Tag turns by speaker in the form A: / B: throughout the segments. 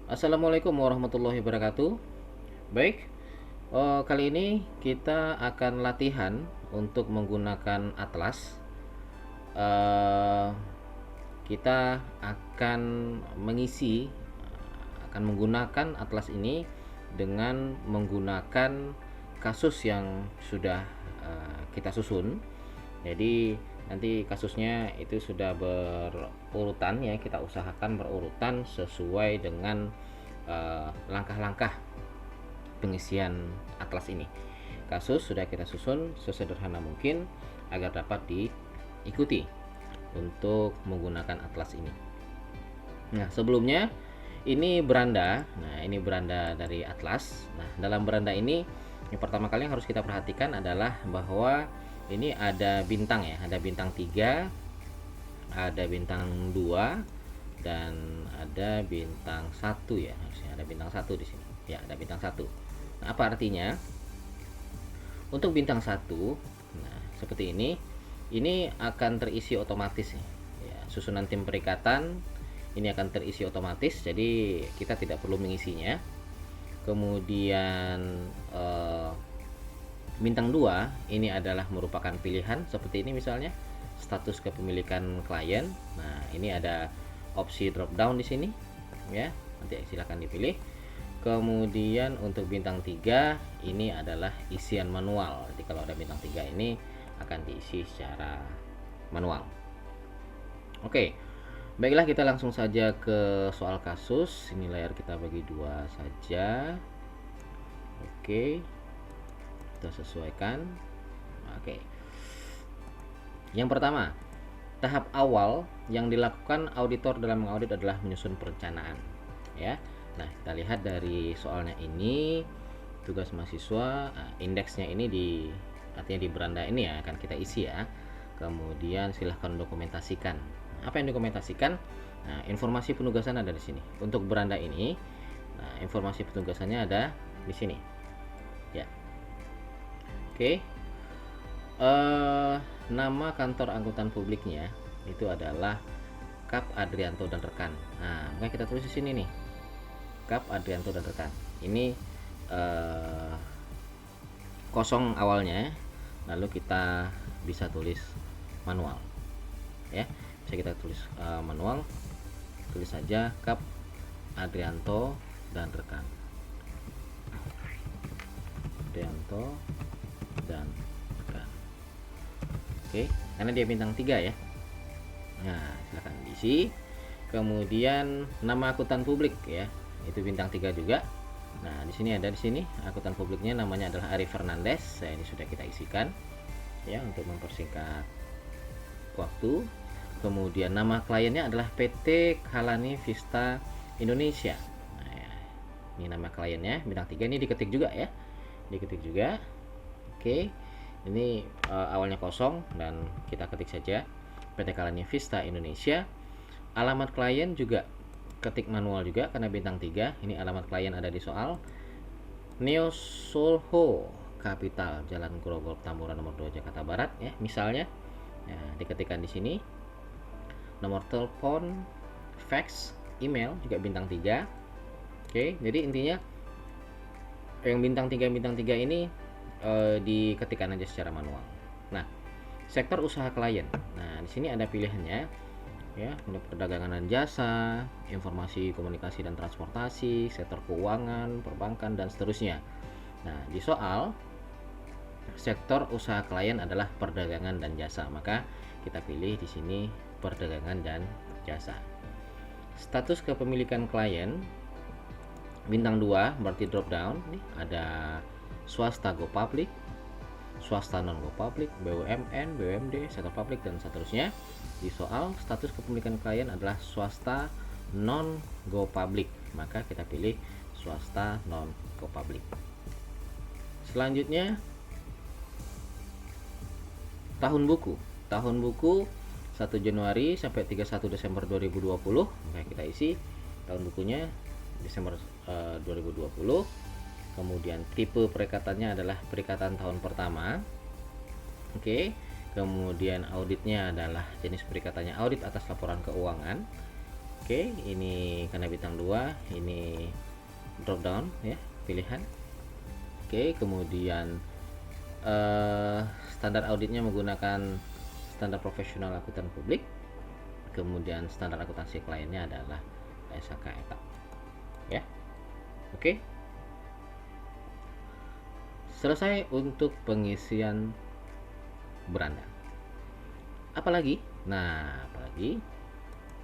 A: Assalamualaikum warahmatullahi wabarakatuh. Baik, kali ini kita akan latihan untuk menggunakan atlas. Eh, kita akan mengisi, akan menggunakan atlas ini dengan menggunakan kasus yang sudah kita susun. Jadi nanti kasusnya itu sudah berurutan ya, kita usahakan berurutan sesuai dengan langkah-langkah pengisian atlas ini. Kasus sudah kita susun sesederhana mungkin agar dapat diikuti untuk menggunakan atlas ini. Nah, sebelumnya ini beranda. Nah, ini beranda dari atlas. Nah, dalam beranda ini yang pertama kali yang harus kita perhatikan adalah bahwa ini ada bintang ya, ada bintang 3, ada bintang 2, dan ada bintang 1 ya. Harusnya ada bintang 1 di sini. Ya, ada bintang 1. Nah, apa artinya? Untuk bintang 1, nah seperti ini akan terisi otomatis ya. Susunan tim perikatan ini akan terisi otomatis, jadi kita tidak perlu mengisinya. Kemudian bintang 2 ini adalah merupakan pilihan, seperti ini misalnya status kepemilikan klien. Nah, ini ada opsi drop down di sini ya, nanti silakan dipilih. Kemudian untuk bintang 3 ini adalah isian manual. Jadi kalau ada bintang 3 ini akan diisi secara manual. Oke. Baiklah, kita langsung saja ke soal kasus. Ini layar kita bagi 2 saja. Oke. Kita sesuaikan. Oke. Yang pertama, tahap awal yang dilakukan auditor dalam mengaudit adalah menyusun perencanaan ya. Nah, kita lihat dari soalnya ini, tugas mahasiswa, indeksnya ini artinya di beranda ini ya akan kita isi ya. Kemudian silahkan dokumentasikan. Apa yang dokumentasikan? Nah, informasi penugasan ada di sini. Untuk beranda ini, nah, informasi penugasannya ada di sini. Ya. Oke. Nama kantor angkutan publiknya itu adalah Kap Adrianto dan rekan. Nah, makanya kita tulis di sini nih. Kap Adrianto dan rekan. Ini kosong awalnya, lalu kita bisa tulis manual ya, bisa kita tulis manual, tulis saja Kap Adrianto dan rekan. Adrianto dan rekan. Oke, karena dia bintang 3 ya. Nah, silakan diisi. Kemudian nama akuntan publik ya, itu bintang 3 juga. Nah, di sini ada, di sini akuntan publiknya namanya adalah Ari Fernandes. Ini sudah kita isikan ya untuk mempersingkat waktu. Kemudian nama kliennya adalah PT Kalani Vista Indonesia. Nah, ya, ini nama kliennya bintang 3, ini diketik juga ya. Diketik juga. Oke. Ini awalnya kosong dan kita ketik saja PT Kalani Vista Indonesia. Alamat klien juga ketik manual juga karena bintang 3. Ini alamat klien ada di soal. Neo Solho Capital, Jalan Grogol Tamburan nomor 2 Jakarta Barat ya, misalnya. Nah, diketikkan di sini. Nomor telepon, fax, email juga bintang 3. Oke, jadi intinya yang bintang 3 ini diketikkan aja secara manual. Nah, sektor usaha klien. Nah, di sini ada pilihannya ya, untuk perdagangan dan jasa, informasi komunikasi dan transportasi, sektor keuangan, perbankan dan seterusnya. Nah, di soal sektor usaha klien adalah perdagangan dan jasa, maka kita pilih di sini perdagangan dan jasa. Status kepemilikan klien bintang 2 berarti drop down nih, ada swasta go public, swasta non go public, BUMN, BUMD, sektor publik dan seterusnya. Di soal status kepemilikan klien adalah swasta non go public, maka kita pilih swasta non go public. Selanjutnya tahun buku 1 Januari sampai 31 Desember 2020, maka kita isi tahun bukunya Desember 2020. Kemudian tipe perikatannya adalah perikatan tahun pertama. Oke. Kemudian auditnya adalah jenis perikatannya audit atas laporan keuangan. Oke, ini karena bintang 2, ini drop down ya, pilihan. Oke, kemudian standar auditnya menggunakan standar profesional akuntan publik. Kemudian standar akuntansi kliennya adalah SHK ETAP. Ya. Oke. Selesai untuk pengisian beranda. Apalagi? Nah, apalagi?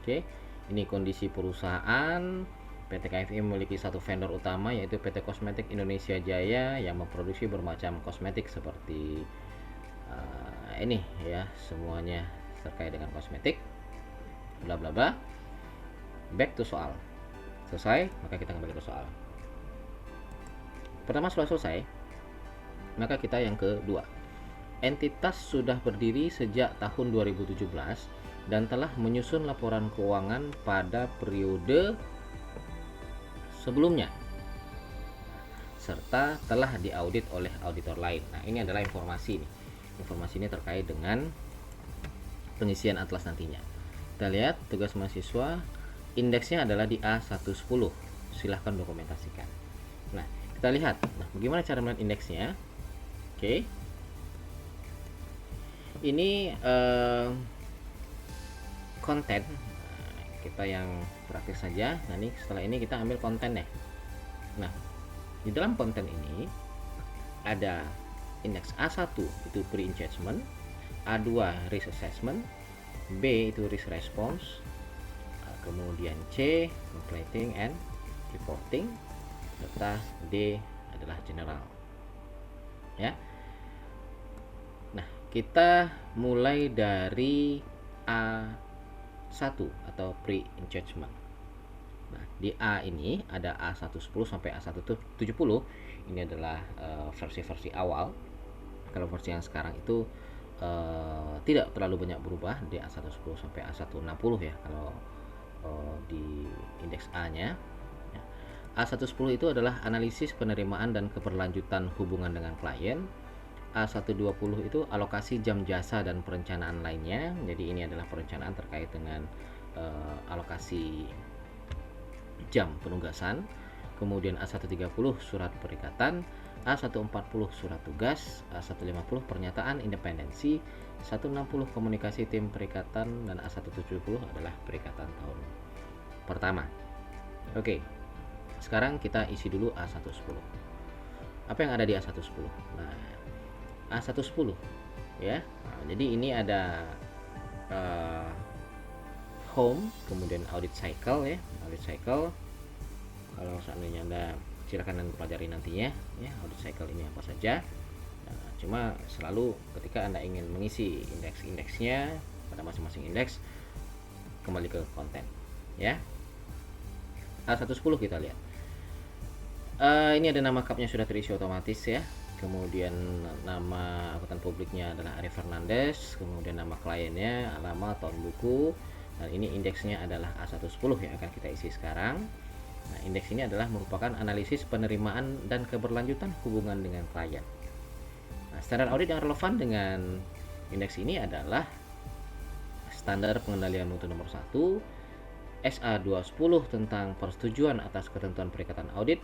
A: Oke. Ini kondisi perusahaan. PT KFI memiliki satu vendor utama yaitu PT Kosmetik Indonesia Jaya yang memproduksi bermacam kosmetik seperti ini ya, semuanya terkait dengan kosmetik. Bla bla bla. Back to soal. Selesai, maka kita kembali ke soal. Pertama sudah selesai, maka kita yang kedua. Entitas sudah berdiri sejak tahun 2017 dan telah menyusun laporan keuangan pada periode sebelumnya serta telah diaudit oleh auditor lain. Nah, ini adalah informasi nih. Informasi ini terkait dengan pengisian atlas nantinya. Kita lihat tugas mahasiswa, indeksnya adalah di A110. Silahkan dokumentasikan. Nah, kita lihat. Nah, bagaimana cara melihat indeksnya? Oke. Ini konten. Kita yang praktis saja. Nah, ini setelah ini kita ambil kontennya. Nah, di dalam konten ini ada indeks A1 itu pre-engagement, A2 risk assessment, B itu risk response, kemudian C completing and reporting, serta D adalah general. Ya. Nah, kita mulai dari A1 atau pre-engagement. Nah, di A ini ada A110 sampai A170. Ini adalah versi-versi awal. Kalau versi yang sekarang itu tidak terlalu banyak berubah di A110 sampai A160 ya kalau di indeks A-nya. Ya. A110 itu adalah analisis penerimaan dan keberlanjutan hubungan dengan klien. A120 itu alokasi jam jasa dan perencanaan lainnya. Jadi ini adalah perencanaan terkait dengan alokasi jam penugasan. Kemudian A130 surat perikatan, A140 surat tugas, A150 pernyataan independensi, 160 komunikasi tim perikatan, dan A170 adalah perikatan tahun pertama. Oke, sekarang kita isi dulu A110. Apa yang ada di A110? Nah, A110 ya. Nah, jadi ini ada home, kemudian audit cycle ya, audit cycle. Kalau seandainya Anda silakan pelajari nantinya ya, audit cycle ini apa saja. Nah, cuma selalu ketika Anda ingin mengisi indeks-indeksnya pada masing-masing indeks, kembali ke konten ya. A110 kita lihat. Ini ada nama cupnya sudah terisi otomatis ya. Kemudian nama akuntan publiknya adalah Ari Fernandes, kemudian nama kliennya, alamat, tahun buku, dan ini indeksnya adalah A110 yang akan kita isi sekarang. Nah, indeks ini adalah merupakan analisis penerimaan dan keberlanjutan hubungan dengan klien. Nah, standar audit yang relevan dengan indeks ini adalah standar pengendalian mutu nomor 1, SA210 tentang persetujuan atas ketentuan perikatan audit,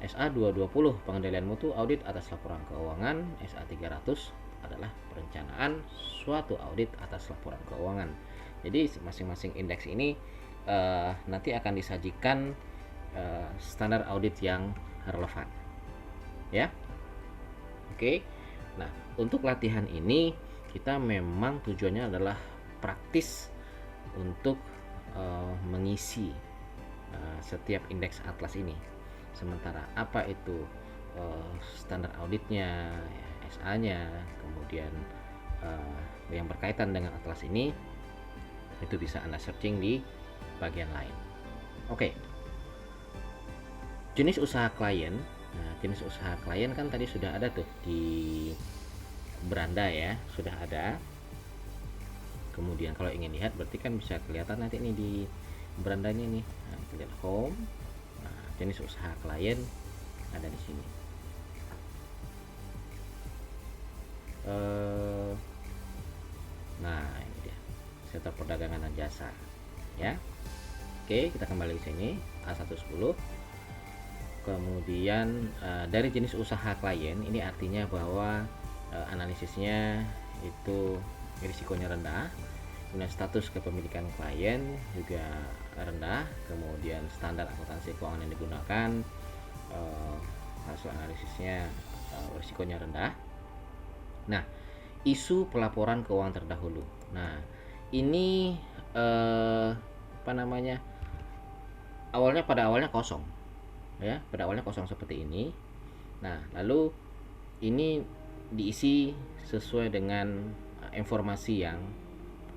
A: SA220 pengendalian mutu audit atas laporan keuangan, SA300 adalah perencanaan suatu audit atas laporan keuangan. Jadi masing-masing indeks ini nanti akan disajikan standar audit yang relevan ya. Oke. Nah, untuk latihan ini kita memang tujuannya adalah praktis untuk mengisi setiap indeks atlas ini. Sementara apa itu standar auditnya, SA-nya, kemudian yang berkaitan dengan atlas ini, itu bisa Anda searching di bagian lain. Oke. Jenis usaha klien. Nah, jenis usaha klien kan tadi sudah ada tuh di beranda ya, sudah ada. Kemudian kalau ingin lihat berarti kan bisa kelihatan nanti ini di berandanya nih. Nah, kita lihat home. Nah, jenis usaha klien ada di sini. Nah, ini dia. Sektor perdagangan dan jasa ya. Oke, kita kembali ke sini A110. Kemudian dari jenis usaha klien, ini artinya bahwa analisisnya itu risikonya rendah. Kemudian status kepemilikan klien juga rendah. Kemudian standar akuntansi keuangan yang digunakan, hasil analisisnya risikonya rendah. Nah, isu pelaporan keuangan terdahulu. Nah, ini pada awalnya kosong ya, pada awalnya kosong seperti ini. Nah, lalu ini diisi sesuai dengan informasi yang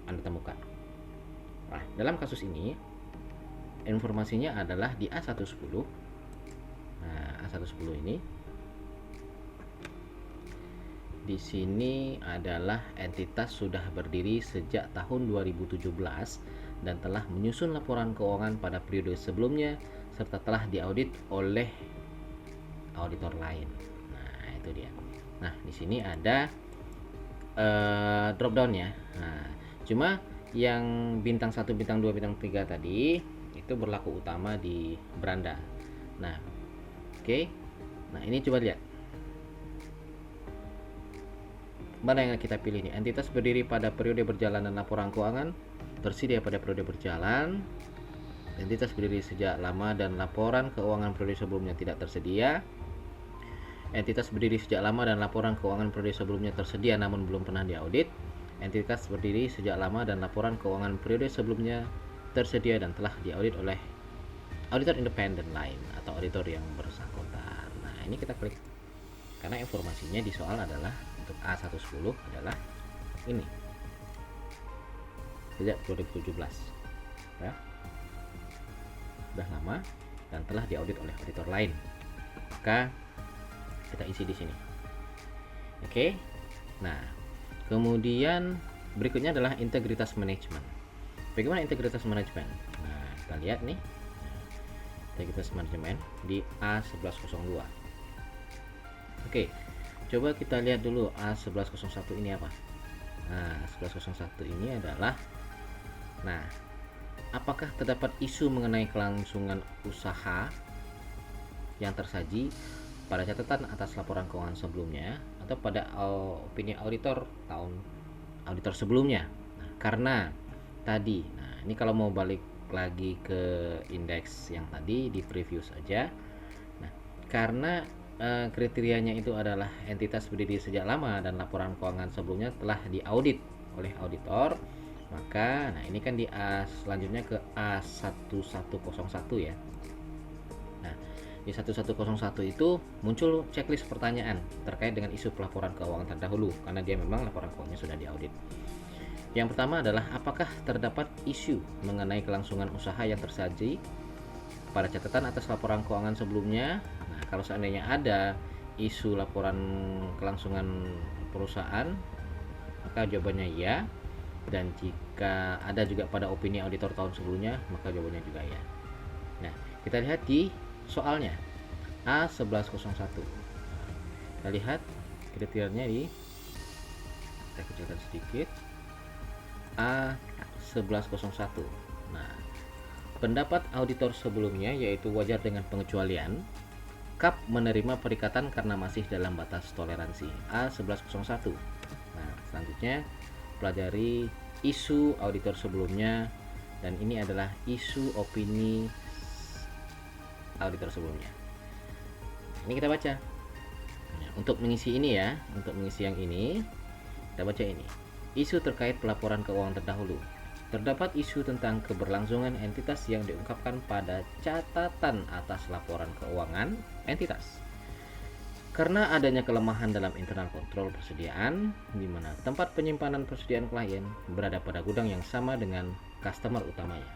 A: Anda temukan. Nah, dalam kasus ini informasinya adalah di A110. Nah, A110 ini di sini adalah entitas sudah berdiri sejak tahun 2017 dan telah menyusun laporan keuangan pada periode sebelumnya serta telah diaudit oleh auditor lain. Nah, itu dia. Nah, di sini ada drop down ya. Nah, cuma yang bintang 1, bintang 2, bintang 3 tadi itu berlaku utama di beranda. Nah, oke. Nah, ini coba lihat. Mana yang kita pilih nih? Entitas berdiri pada periode berjalan dan laporan keuangan tersedia pada periode berjalan. Entitas berdiri sejak lama dan laporan keuangan periode sebelumnya tidak tersedia. Entitas berdiri sejak lama dan laporan keuangan periode sebelumnya tersedia namun belum pernah diaudit. Entitas berdiri sejak lama dan laporan keuangan periode sebelumnya tersedia dan telah diaudit oleh auditor independen lain atau auditor yang bersangkutan. Nah, ini kita klik karena informasinya di soal adalah untuk A110 adalah ini sejak 2017 ya, sudah lama dan telah diaudit oleh auditor lain, maka kita isi di sini. Oke. Nah, kemudian berikutnya adalah integritas manajemen. Bagaimana integritas manajemen? Nah, kita lihat nih integritas manajemen di A1102. Oke, coba kita lihat dulu A1101 ini apa. Nah, A1101 ini adalah, nah, apakah terdapat isu mengenai kelangsungan usaha yang tersaji pada catatan atas laporan keuangan sebelumnya atau pada opini auditor tahun auditor sebelumnya. Nah, karena tadi, nah ini kalau mau balik lagi ke indeks yang tadi di preview saja. Nah, karena kriterianya itu adalah entitas berdiri sejak lama dan laporan keuangan sebelumnya telah diaudit oleh auditor, maka nah ini kan di selanjutnya ke A1101 ya. Nah, di 1101 itu muncul checklist pertanyaan terkait dengan isu pelaporan keuangan terdahulu karena dia memang laporan keuangannya sudah diaudit. Yang pertama adalah apakah terdapat isu mengenai kelangsungan usaha yang tersaji pada catatan atas laporan keuangan sebelumnya. Nah, kalau seandainya ada isu laporan kelangsungan perusahaan, maka jawabannya ya. Dan jika ada juga pada opini auditor tahun sebelumnya, maka jawabannya juga ya. Nah, kita lihat di soalnya A1101. Kita lihat kriterianya di, kita kecilkan sedikit, A1101. Nah, pendapat auditor sebelumnya yaitu wajar dengan pengecualian KAP menerima perikatan karena masih dalam batas toleransi A1101. Nah, selanjutnya pelajari isu auditor sebelumnya dan ini adalah isu opini auditor sebelumnya. Ini kita baca. Nah, untuk mengisi ini ya, untuk mengisi yang ini kita baca ini. Isu terkait pelaporan keuangan terdahulu. Terdapat isu tentang keberlangsungan entitas yang diungkapkan pada catatan atas laporan keuangan entitas. Karena adanya kelemahan dalam internal kontrol persediaan, di mana tempat penyimpanan persediaan klien berada pada gudang yang sama dengan customer utamanya.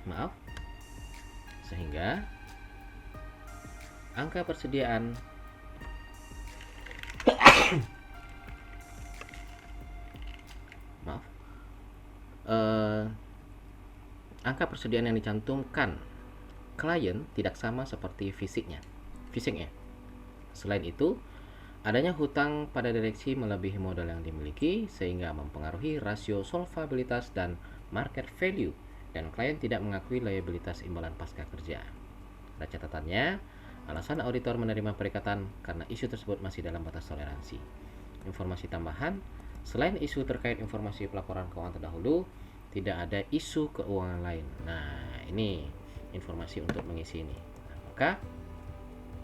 A: Maaf. Sehingga angka persediaan angka persediaan yang dicantumkan klien tidak sama seperti fisiknya. Selain itu, adanya hutang pada direksi melebihi modal yang dimiliki sehingga mempengaruhi rasio solvabilitas dan market value dan klien tidak mengakui liabilitas imbalan pasca kerja. Ada catatannya, alasan auditor menerima perikatan karena isu tersebut masih dalam batas toleransi. Informasi tambahan, selain isu terkait informasi pelaporan keuangan terdahulu, tidak ada isu keuangan lain. Nah, ini informasi untuk mengisi ini. Nah, maka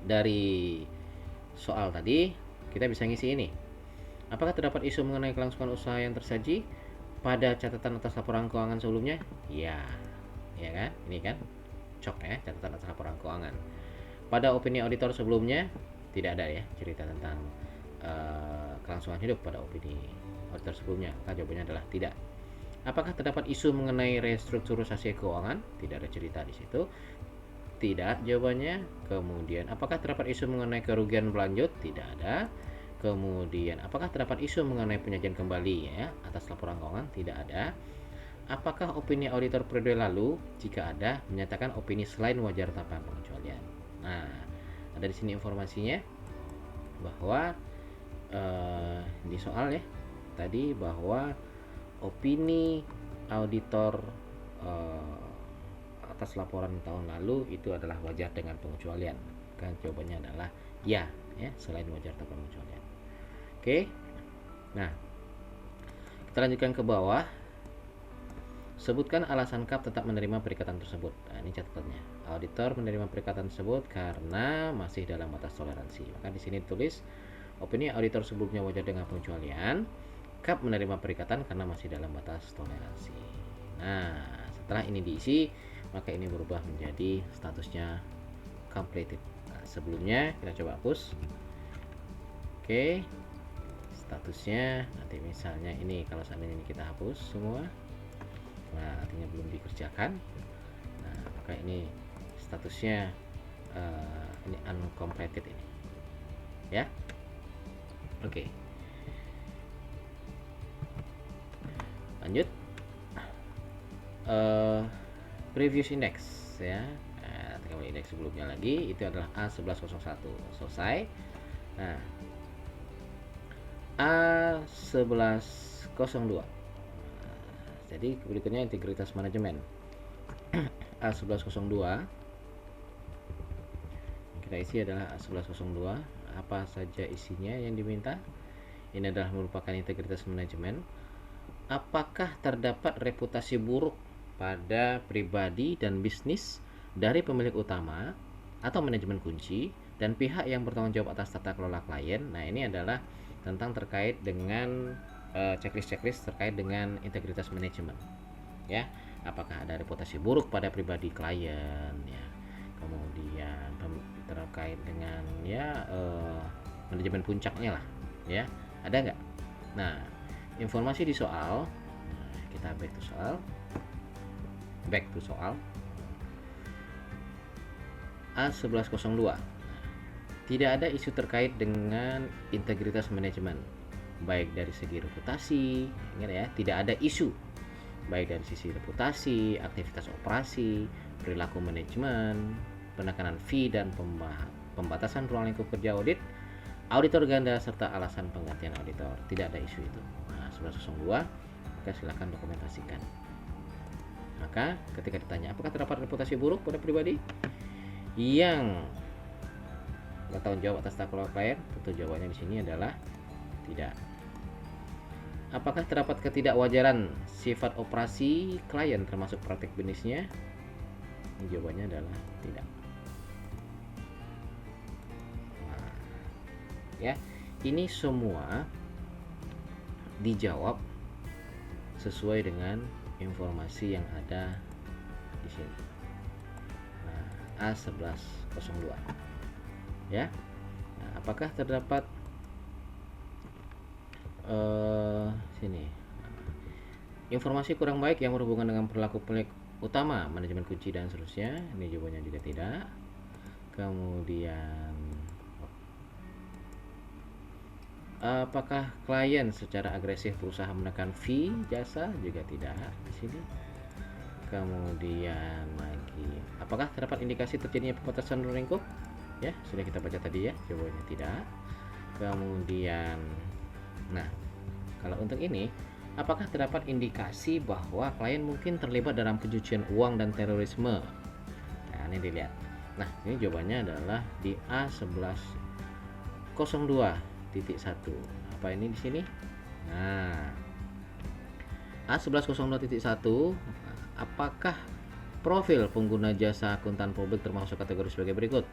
A: dari soal tadi kita bisa ngisi ini. Apakah terdapat isu mengenai kelangsungan usaha yang tersaji pada catatan atas laporan keuangan sebelumnya? Ya, ya kan? Ini kan cok ya, catatan atas laporan keuangan. Pada opini auditor sebelumnya tidak ada ya cerita tentang kelangsungan hidup pada opini auditor sebelumnya. Maka jawabannya adalah tidak. Apakah terdapat isu mengenai restrukturisasi keuangan? Tidak ada cerita di situ. Tidak jawabannya. Kemudian, apakah terdapat isu mengenai kerugian berlanjut? Tidak ada. Kemudian, apakah terdapat isu mengenai penyajian kembali ya atas laporan keuangan? Tidak ada. Apakah opini auditor periode lalu, jika ada, menyatakan opini selain wajar tanpa pengecualian? Nah, ada di sini informasinya bahwa di soal ya tadi bahwa opini auditor atas laporan tahun lalu itu adalah wajar dengan pengecualian. Kan jawabannya adalah ya, selain wajar tanpa pengecualian. Oke. Nah, kita lanjutkan ke bawah. Sebutkan alasan KAP tetap menerima perikatan tersebut. Nah, ini catatannya. Auditor menerima perikatan tersebut karena masih dalam batas toleransi. Maka di sini tulis opini auditor sebelumnya wajar dengan pengecualian. KAP menerima perikatan karena masih dalam batas toleransi. Nah, setelah ini diisi, maka ini berubah menjadi statusnya completed. Nah, sebelumnya kita coba hapus. Oke. Statusnya nanti misalnya ini kalau seandainya ini kita hapus semua. Nah, artinya belum dikerjakan. Nah, maka ini statusnya ini uncompleted ini. Ya. Oke. Lanjut. Previous index ya. Nah, tinggal indeks sebelumnya lagi itu adalah A1101. Selesai. Nah, A1102. Jadi berikutnya integritas manajemen. A1102 kita isi adalah A1102. Apa saja isinya yang diminta? Ini adalah merupakan integritas manajemen. Apakah terdapat reputasi buruk pada pribadi dan bisnis dari pemilik utama atau manajemen kunci dan pihak yang bertanggung jawab atas tata kelola klien? Nah, ini adalah tentang terkait dengan checklist terkait dengan integritas manajemen ya. Apakah ada reputasi buruk pada pribadi klien ya, kemudian terkait dengan ya manajemen puncaknya lah ya, ada nggak? Nah, informasi di soal, nah, kita back to soal A1102. Tidak ada isu terkait dengan integritas manajemen baik dari segi reputasi, ingat ya, tidak ada isu baik dari sisi reputasi, aktivitas operasi, perilaku manajemen, penekanan fee dan pembatasan ruang lingkup kerja audit, auditor ganda serta alasan penggantian auditor. Tidak ada isu itu. Nah, 1102, maka silakan dokumentasikan. Maka ketika ditanya apakah terdapat reputasi buruk pada pribadi yang bertanggung jawab atas tata kelola klien, tentu jawabannya di sini adalah tidak. Apakah terdapat ketidakwajaran sifat operasi klien termasuk praktik bisnisnya? Jawabannya adalah tidak. Nah, ya, ini semua dijawab sesuai dengan informasi yang ada di sini. Nah, A1102. Ya. Nah, apakah terdapat sini informasi kurang baik yang berhubungan dengan perilaku pemilik utama, manajemen kunci dan seterusnya? Ini jawabannya juga tidak. Kemudian apakah klien secara agresif berusaha menekan fee jasa? Juga tidak di sini. Kemudian lagi, apakah terdapat indikasi terjadinya pembatasan ruang lingkup? Ya, sudah kita baca tadi ya, jawabannya tidak. Kemudian, nah, kalau untuk ini Apakah terdapat indikasi bahwa klien mungkin terlibat dalam pencucian uang dan terorisme? Nah, ini dilihat. Nah, ini jawabannya adalah di A1102.1. Apa ini di sini? Nah, A1102.1, apakah profil pengguna jasa akuntan publik termasuk kategori sebagai berikut?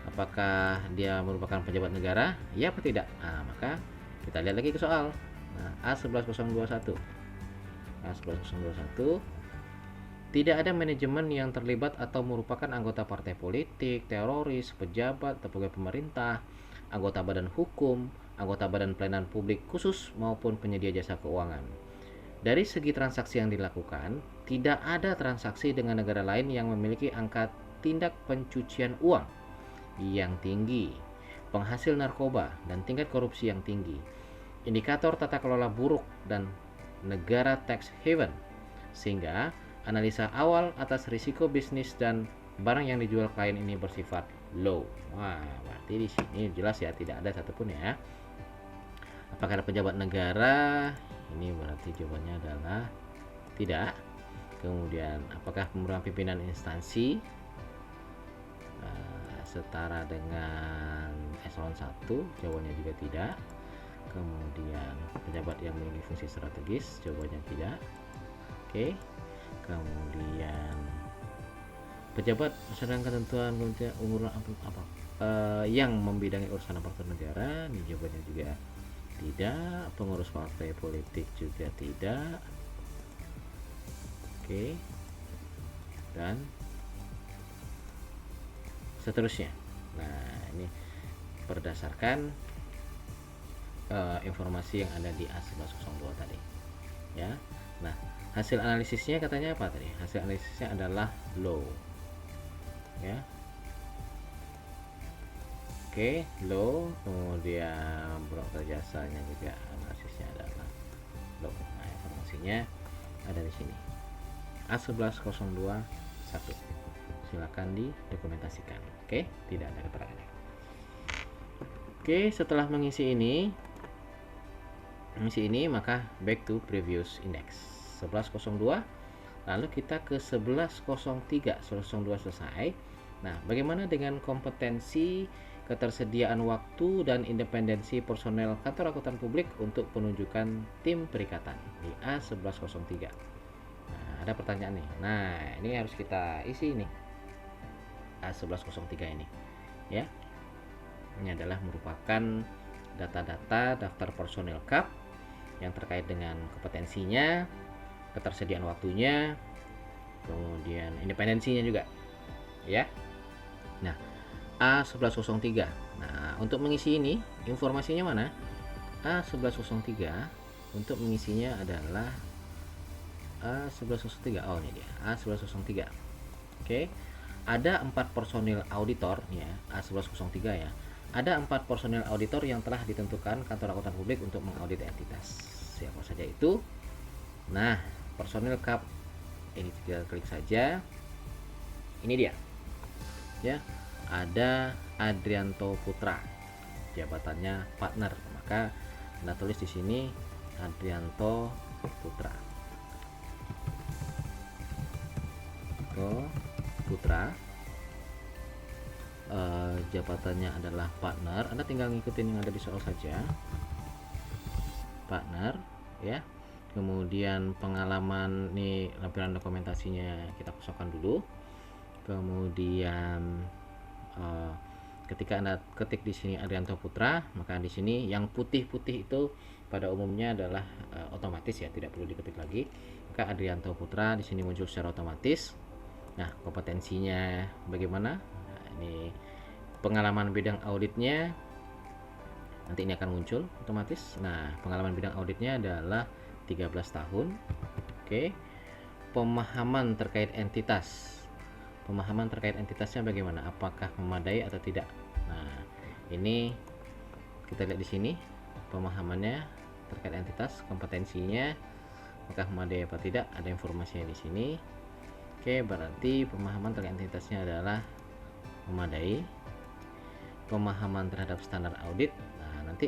A: Apakah dia merupakan pejabat negara? Ya atau tidak? Nah, maka kita lihat lagi ke soal. Nah, A11021. A11021, tidak ada manajemen yang terlibat atau merupakan anggota partai politik, teroris, pejabat atau pegawai pemerintah, anggota badan hukum, anggota badan pelayanan publik khusus maupun penyedia jasa keuangan. Dari segi transaksi yang dilakukan, tidak ada transaksi dengan negara lain yang memiliki angka tindak pencucian uang yang tinggi, penghasil narkoba, dan tingkat korupsi yang tinggi, indikator tata kelola buruk, dan negara tax haven, sehingga analisa awal atas risiko bisnis dan barang yang dijual klien ini bersifat low. Wah, berarti di sini jelas ya tidak ada satupun ya. Apakah ada pejabat negara? Ini berarti jawabannya adalah tidak. Kemudian apakah pemeran pimpinan instansi setara dengan eselon 1? Jawabannya juga tidak. Kemudian pejabat yang memiliki fungsi strategis, jawabannya tidak. Oke. Kemudian pejabat sedang ketentuan umur apa yang membidangi urusan aparatur negara, ini jawabannya juga tidak. Pengurus partai politik juga tidak. Oke. Dan seterusnya. Nah, ini berdasarkan informasi yang ada di A1102 tadi ya. Nah, hasil analisisnya katanya apa tadi? Hasil analisisnya adalah low ya. Oke, low. Kemudian broker jasanya juga analisisnya adalah low. Nah, informasinya ada di sini. A1102.1. Silakan didokumentasikan. Oke, tidak ada keterangannya. Oke, setelah mengisi ini maka back to previous index 1102, lalu kita ke 1103. 1102 selesai. Nah, bagaimana dengan kompetensi, ketersediaan waktu, dan independensi personel kantor akuntan publik untuk penunjukan tim perikatan di A1103? Nah, ada pertanyaan nih. Nah, ini harus kita isi nih. A1103 ini ya. Ini adalah merupakan data-data daftar personel KAP yang terkait dengan kompetensinya, ketersediaan waktunya, kemudian independensinya juga ya. Nah, A1103. Nah, untuk mengisi ini informasinya mana? A1103 untuk mengisinya adalah A1103. Oh, ini dia. A1103. Oke. Ada 4 personil auditor ya, A1103 ya. Ada 4 personil auditor yang telah ditentukan kantor akuntan publik untuk mengaudit entitas. Siapa saja itu? Nah, personil KAP ini tinggal klik saja. Ini dia. Ya, ada Adrianto Putra. Jabatannya partner. Maka Anda tulis di sini Adrianto Putra. Putra. Jabatannya adalah partner. Anda tinggal ngikutin yang ada di soal saja. Partner ya. Kemudian pengalaman nih, lampiran dokumentasinya kita kosongkan dulu. Kemudian ketika Anda ketik di sini Adrianto Putra, maka di sini yang putih-putih itu pada umumnya adalah otomatis ya, tidak perlu diketik lagi. Maka Adrianto Putra di sini muncul secara otomatis. Nah, kompetensinya bagaimana? Nah, ini pengalaman bidang auditnya nanti ini akan muncul otomatis. Nah, pengalaman bidang auditnya adalah 13 tahun. Oke. Pemahaman terkait entitas. Pemahaman terkait entitasnya bagaimana? Apakah memadai atau tidak? Nah, ini kita lihat di sini pemahamannya terkait entitas, kompetensinya apakah memadai atau tidak, ada informasinya di sini. Oke, berarti pemahaman terkait entitasnya adalah memadai. Pemahaman terhadap standar audit. Nah, nanti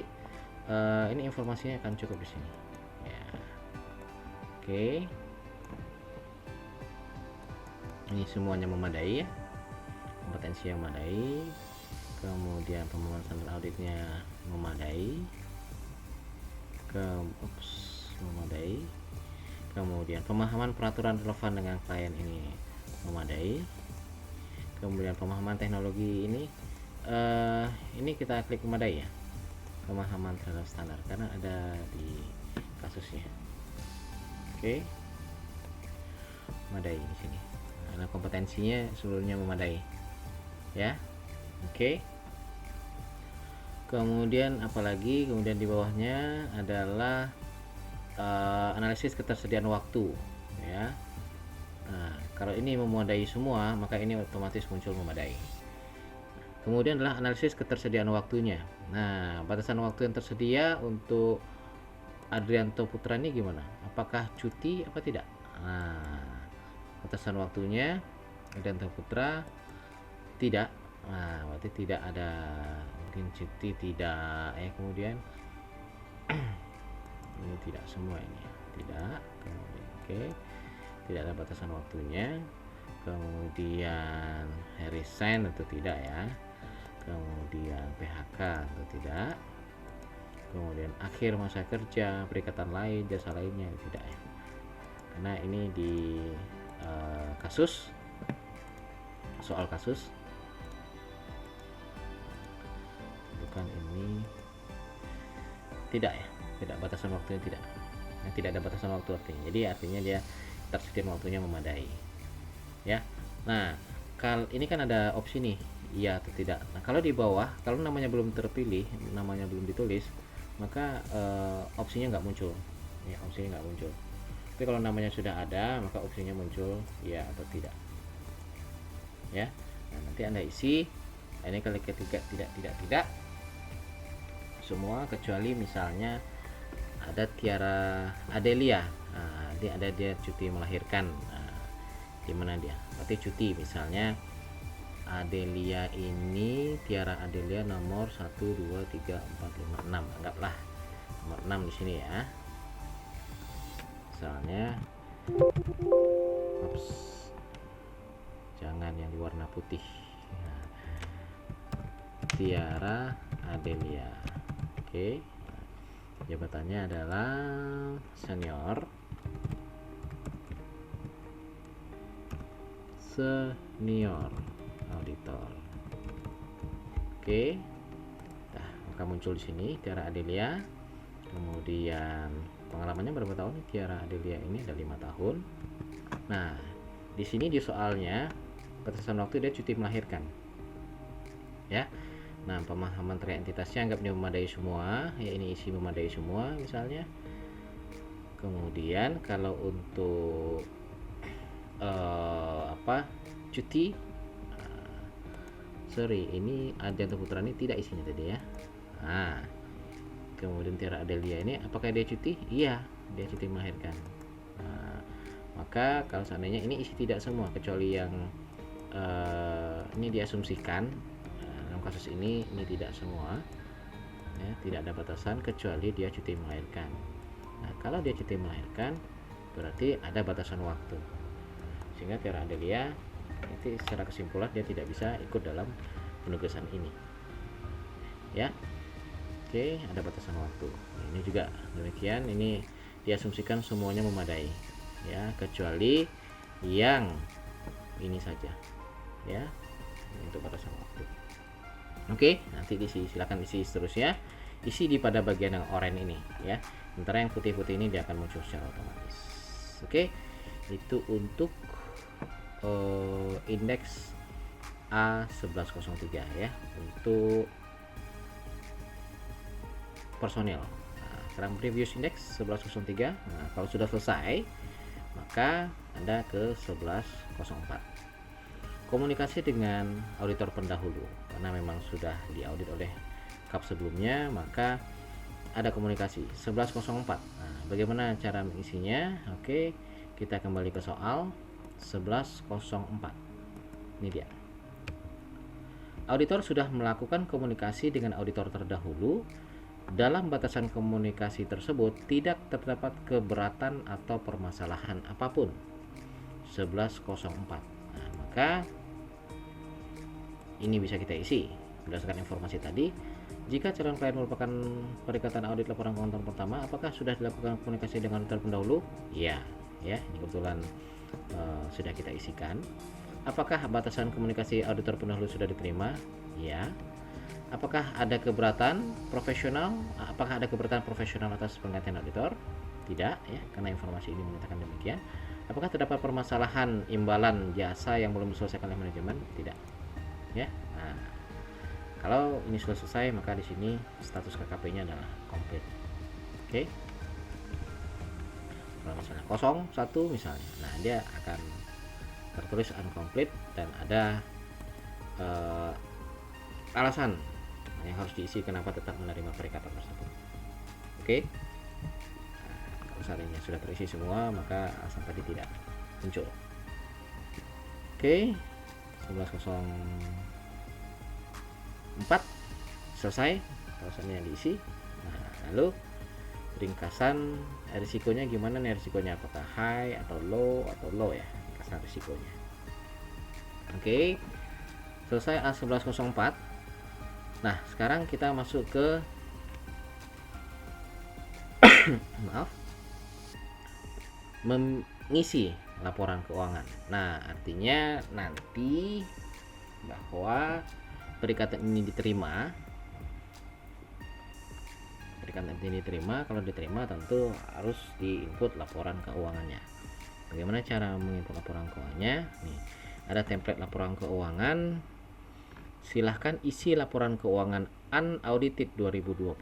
A: ini informasinya akan cukup di sini. Ya. Oke. Ini semuanya memadai ya, kompetensi yang memadai, kemudian pemahaman standar auditnya memadai, memadai, kemudian pemahaman peraturan relevan dengan klien ini memadai, kemudian pemahaman teknologi ini kita klik memadai ya, pemahaman terhadap standar karena ada di kasusnya. Oke, memadai di sini. Nah, kompetensinya seluruhnya memadai ya. Oke. Kemudian apalagi, kemudian di bawahnya adalah analisis ketersediaan waktu ya. Nah, kalau ini memadai semua, maka ini otomatis muncul memadai. Kemudian adalah analisis ketersediaan waktunya. Nah, batasan waktu yang tersedia untuk Adrianto Putra ini gimana? Apakah cuti apa tidak? Nah, batasan waktunya Adrianto Putra tidak. Nah, berarti tidak ada, mungkin cuti tidak ya. Kemudian ini tidak semua, ini tidak. Kemudian oke, tidak ada batasan waktunya. Kemudian resign atau tidak ya. Kemudian PHK atau tidak. Kemudian akhir masa kerja, perikatan lain, jasa lainnya tidak ya. Karena ini di kasus, soal kasus, bukan ini tidak ya, tidak batasan waktunya tidak. Nah, tidak ada batasan waktu artinya. Jadi artinya dia tersediaan waktunya memadai ya. Nah, ini kan ada opsi nih, iya atau tidak. Nah, kalau di bawah, kalau namanya belum terpilih, namanya belum ditulis, maka opsinya nggak muncul ya, opsinya nggak muncul. Tapi kalau namanya sudah ada, maka opsinya muncul ya atau tidak ya. Nah, nanti Anda isi. Ini kali ketiga tidak semua, kecuali misalnya ada Tiara Adelia. Nah, dia cuti melahirkan. Nah, di mana dia? Berarti cuti, misalnya Adelia ini, Tiara Adelia nomor 1 2 3 4 5 6. Anggaplah nomor 6 di sini ya. Misalnya jangan yang di warna putih. Nah, Tiara Adelia. Oke. Jabatannya adalah senior auditor. Oke. Nah, maka muncul di sini Tiara Adelia. Kemudian pengalamannya berapa tahun? Tiara Adelia ini ada 5 tahun. Nah, di sini di soalnya batasan waktu dia cuti melahirkan. Ya. Nah, pemahaman terkait entitasnya anggap dia memadai semua, ya ini isi memadai semua misalnya. Kemudian kalau untuk cuti, ini Adrianto Putra ini tidak isinya tadi ya. Nah, kemudian Tiara Adelia ini apakah dia cuti? Iya, dia cuti melahirkan. Nah, maka kalau seandainya ini isi tidak semua, kecuali yang ini diasumsikan dalam kasus ini tidak semua ya, tidak ada batasan kecuali dia cuti melahirkan. Nah, kalau dia cuti melahirkan berarti ada batasan waktu, sehingga Tiara Adelia itu secara kesimpulan dia tidak bisa ikut dalam penugasan ini ya. Oke, ada batasan waktu. Ini juga demikian, ini diasumsikan semuanya memadai ya, kecuali yang ini saja ya, ini untuk batasan waktu. Oke, nanti silakan isi seterusnya, isi di pada bagian yang oranye ini ya, sementara yang putih-putih ini dia akan muncul secara otomatis. Oke, itu untuk indeks A1103 ya, untuk personil. Nah, sekarang previous index 1103. Nah, kalau sudah selesai, maka Anda ke 1104. Komunikasi dengan auditor pendahulu, karena memang sudah diaudit oleh KAP sebelumnya, maka ada komunikasi 1104. Nah, bagaimana cara mengisinya? Oke, kita kembali ke soal 1104. Ini dia. Auditor sudah melakukan komunikasi dengan auditor terdahulu dalam batasan komunikasi tersebut tidak terdapat keberatan atau permasalahan apapun. 1104. Nah, maka ini bisa kita isi berdasarkan informasi tadi. Jika calon klien merupakan perikatan audit laporan keuangan tahun pertama, apakah sudah dilakukan komunikasi dengan auditor pendahulu? Ya, ya, ini kebetulan sudah kita isikan. Apakah batasan komunikasi auditor pendahulu sudah diterima? Ya. Apakah ada keberatan profesional? Apakah ada keberatan profesional atas penggantian auditor? Tidak, ya, karena informasi ini menyatakan demikian. Apakah terdapat permasalahan imbalan jasa yang belum diselesaikan oleh manajemen? Tidak, ya. Nah, kalau ini sudah selesai, maka di sini status KKP-nya adalah komplit. Oke. Kalau misalnya 01 misalnya, nah dia akan tertulis incomplete dan ada alasan yang harus diisi kenapa tetap menerima perikatan tersebut. Oke. Nah, kalau seandainya sudah terisi semua, maka alasan tadi tidak muncul. Oke. 1104 selesai alasannya yang diisi. Nah, lalu ringkasan risikonya gimana nih? Risikonya apakah high atau low ya, ringkasan risikonya. Oke. Selesai A1104. Nah, sekarang kita masuk ke maaf, mengisi laporan keuangan. Nah, artinya nanti bahwa perikatan ini diterima. Kalau diterima tentu harus diinput laporan keuangannya. Bagaimana cara menginput laporan keuangannya? Nih, ada template laporan keuangan. Silahkan isi laporan keuangan unaudited 2020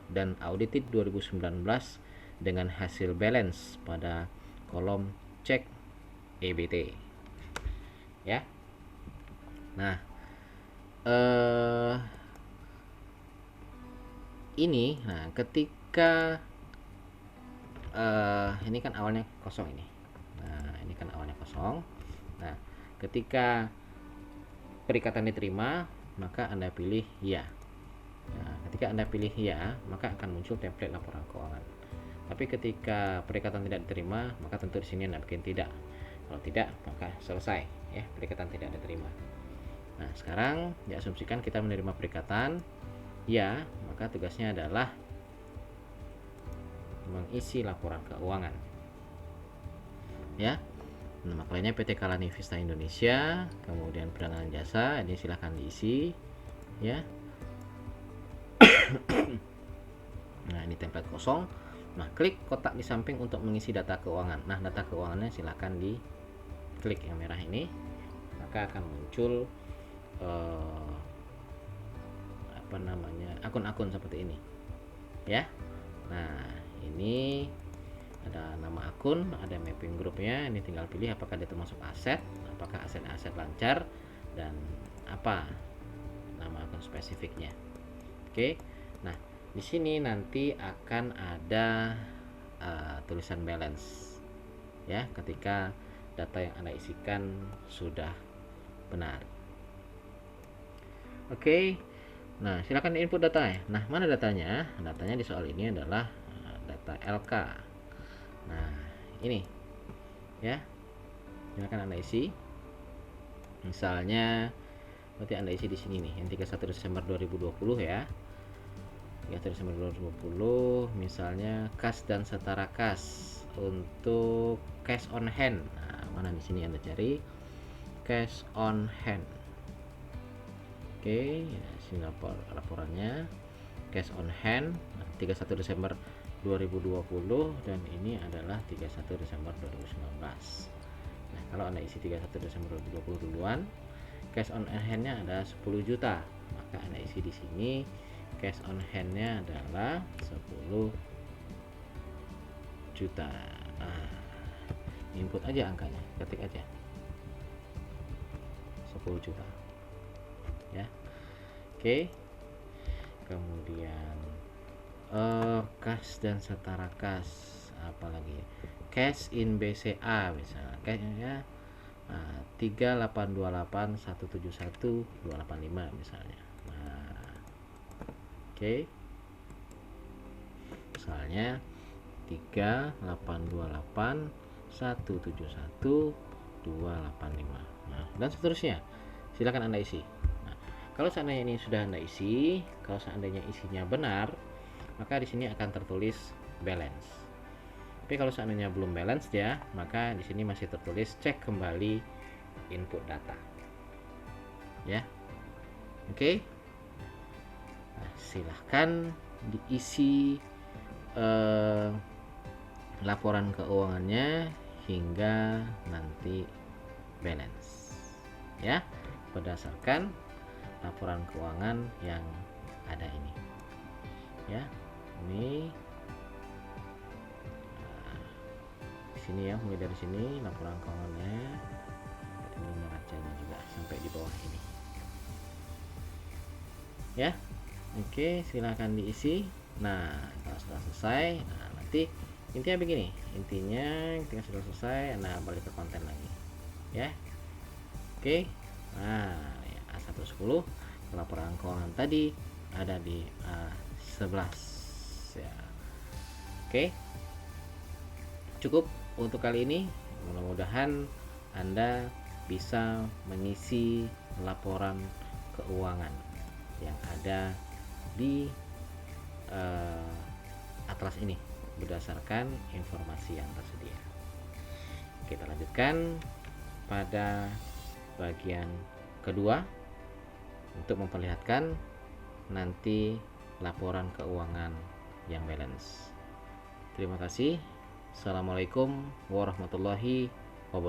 A: dan audited 2019 dengan hasil balance pada kolom cek EBT. Ya. Nah, ini, nah ketika ini kan awalnya kosong ini. Nah, ini kan awalnya kosong. Nah, ketika perikatan diterima, maka Anda pilih ya. Nah, ketika Anda pilih ya, maka akan muncul template laporan keuangan. Tapi ketika perikatan tidak diterima, maka tentu di sini Anda bikin tidak. Kalau tidak, maka selesai ya, perikatan tidak diterima. Nah, sekarang diasumsikan kita menerima perikatan ya, maka tugasnya adalah mengisi laporan keuangan. Ya. Nama kliennya PT Kalani Vista Indonesia, kemudian perdagangan jasa, ini silahkan diisi ya. Nah, ini template kosong. Nah, klik kotak di samping untuk mengisi data keuangan. Nah, data keuangannya silahkan diklik yang merah ini, maka akan muncul akun-akun seperti ini ya. Nah, ini ada nama akun, ada mapping grupnya. Ini tinggal pilih apakah dia termasuk aset, apakah aset-aset lancar, dan apa nama akun spesifiknya. Oke. Nah, di sini nanti akan ada tulisan balance ya, ketika data yang Anda isikan sudah benar. Oke. Nah, silakan input data ya. Nah, mana datanya? Datanya di soal ini adalah data LK. Nah, ini ya, silakan Anda isi. Misalnya berarti Anda isi di sini nih, yang 31 Desember 2020 ya. 31 Desember 2020, misalnya kas dan setara kas untuk cash on hand. Nah, mana di sini Anda cari cash on hand. Oke, ya, sini laporannya cash on hand 31 Desember 2020 dan ini adalah 31 Desember 2019. Nah, kalau Anda isi 31 Desember 2020 duluan, cash on hand-nya ada 10 juta. Maka Anda isi di sini cash on hand-nya adalah 10 juta. Nah, input aja angkanya, ketik aja 10 juta. Ya. Oke. Kemudian kas dan setara kas, apalagi cash in BCA misalnya kayaknya 3828171285 misalnya. Nah, oke. Misalnya 3828171 285. Nah, dan seterusnya. Silakan Anda isi. Nah, kalau seandainya ini sudah Anda isi, kalau seandainya isinya benar, maka di sini akan tertulis balance. Tapi kalau seandainya belum balance ya, maka di sini masih tertulis cek kembali input data. Ya. Oke. Nah, silahkan diisi laporan keuangannya hingga nanti balance. Ya, berdasarkan laporan keuangan yang ada ini. Ya, ini di sini ya, mulai dari sini laporan keuangannya, ini neracanya juga sampai di bawah ini. Ya, oke, silakan diisi. Nah, kalau sudah selesai, nah nanti intinya begini, intinya ketika sudah selesai, Anda balik ke konten lagi, ya. Oke, nah ya, A110 laporan keuangan tadi ada di A11 ya. Oke, cukup untuk kali ini. Mudah-mudahan Anda bisa mengisi laporan keuangan yang ada di atlas ini berdasarkan informasi yang tersedia. Kita lanjutkan pada bagian kedua untuk memperlihatkan nanti laporan keuangan yang balance. Terima kasih. Assalamualaikum warahmatullahi wabarakatuh.